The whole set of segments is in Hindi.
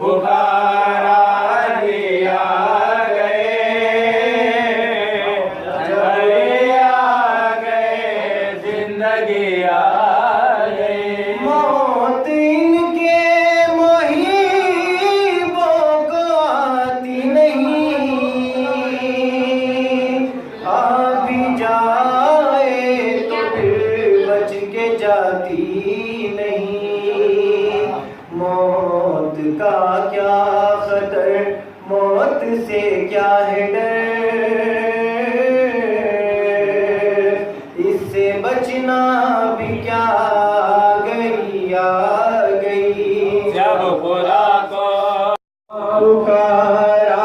पुकारा लिया गए, चले आ गए, जिंदगी आ गई। मौत इनके मुहीबों को आती नहीं, आ भी जाए तो फिर बच के जाती नहीं। मौत का क्या खतर, मौत से क्या है डर, इससे बचना भी क्या गई आ गई। जब खुदा को पुकारा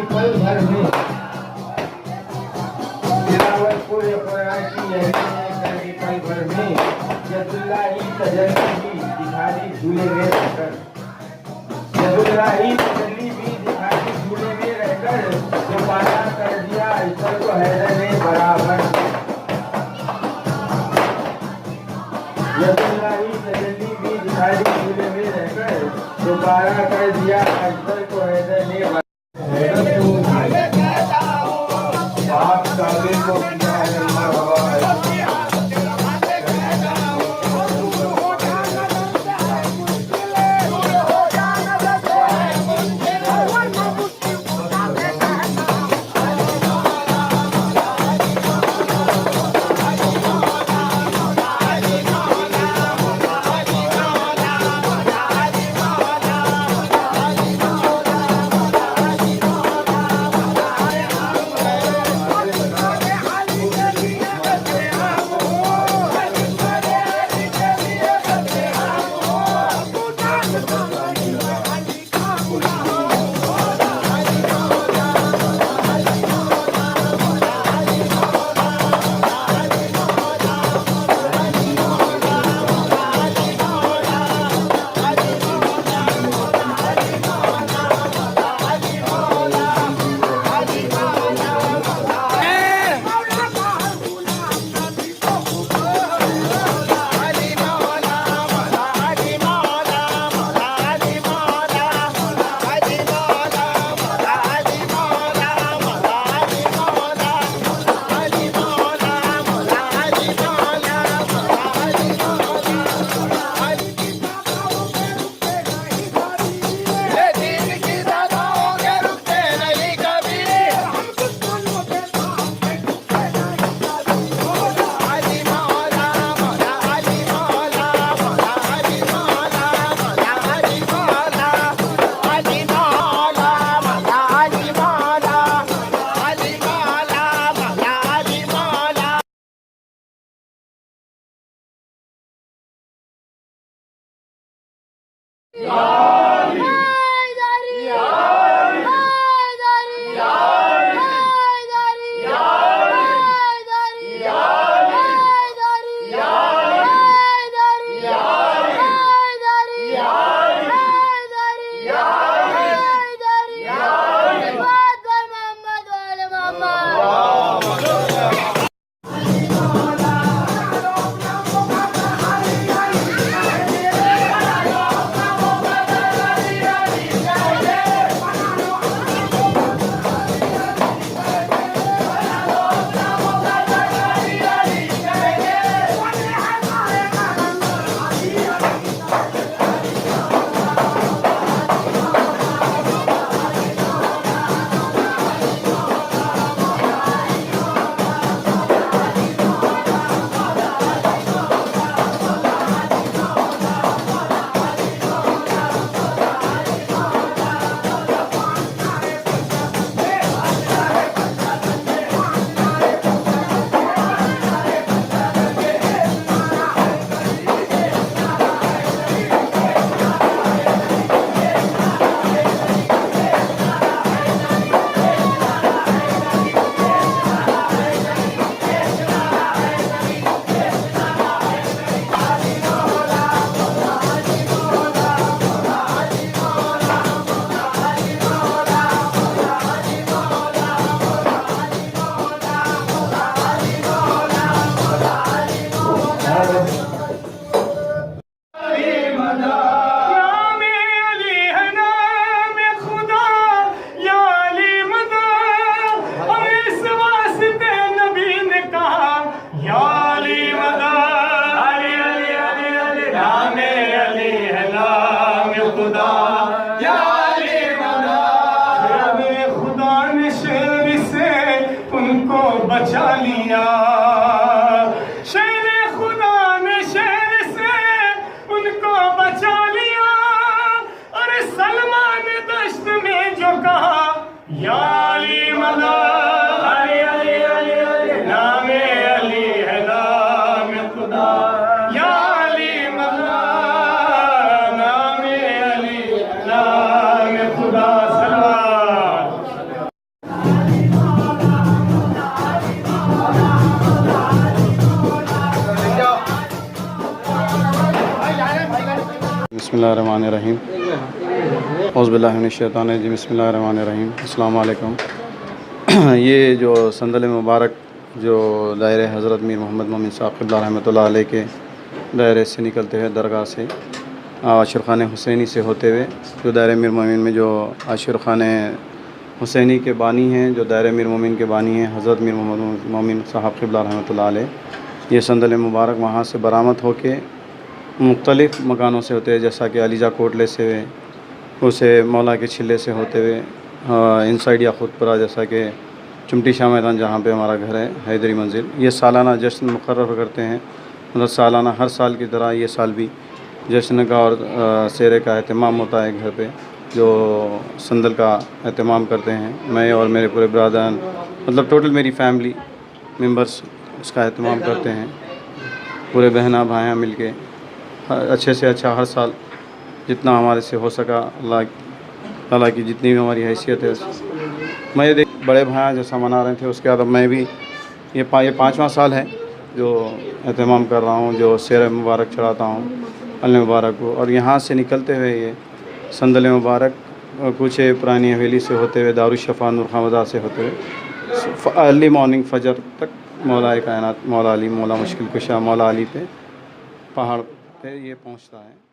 पल भर में गिरावट पूरे कुरान की यही पल भर में यदुल्लाही तजल्ली भी दिखाई झूले में रहकर, यदुल्लाही तजल्ली भी दिखाई झूले में रहकर जो पाया कर दिया ईश्वर को हैदर ने बराबर। यदुल्लाही तजल्ली भी दिखाई झूले में रहकर जो पाया कर दिया ईश्वर को हैदर ने बराबर। आप काबिल को किया है बिस्मिल्लाहिर्रहमानिर्रहीम औज़ुबिल्लाहि मिनश्शैतानिर्रजीम बिस्मिल्लाहिर्रहमानिर्रहीम अस्सलाम वालेकुम। ये जो संदल मुबारक जो दायरे हज़रत मीर मोहम्मद मोमिन साहब क़िबला रहमतुल्लाह अलैह के दायरे से निकलते हुए दरगाह से आशिर ख़ाने हुसैनी से होते हुए जो दायरे मीर मोमिन में जो आशिर ख़ाने हुसैनी के बानी हैं, जो दायरे मीर मोमिन के बानी हैं हज़रत मीर मोहम्मद मोमिन साहब क़िबला रहमतुल्लाह अलैह, ये संदल मुबारक वहाँ से बरामद होके मुख्तलिफ़ मकानों से होते हैं, जैसा कि अलीजा कोटले से उसे मौला के छिले से होते हुए इनसाइड या खुदपुरा, जैसा कि चुमटी शाह मैदान जहाँ पे हमारा घर है हैदरी मंजिल। ये सालाना जश्न मुकर्रर करते हैं, मतलब सालाना हर साल की तरह ये साल भी जश्न का और सेरे का एहतमाम होता है घर पे, जो संदल का एहतमाम करते हैं। मैं और मेरे पूरे ब्रादर, मतलब टोटल मेरी फैमिली मेंबर्स उसका एहतमाम करते हैं, पूरे बहना भाइयाँ मिल के अच्छे से अच्छा हर साल जितना हमारे से हो सका अल्लाह ताला की जितनी भी हमारी हैसियत है। मैं देख बड़े भाई जैसा मना रहे थे, उसके बाद अब मैं भी ये 5वां साल है जो एहतमाम कर रहा हूँ, जो शेर मुबारक चढ़ाता हूँ अल मुबारक को। और यहाँ से निकलते हुए ये संदल मुबारक कुछ पुरानी हवेली से होते हुए दारुशफ़ा नूर खामदा से होते हुए अर्ली मॉर्निंग फजर तक मौलाए कायनात मौला अली, मौला मुश्किल कुशा मौला अली पे पहाड़ पे ये पहुँचता है।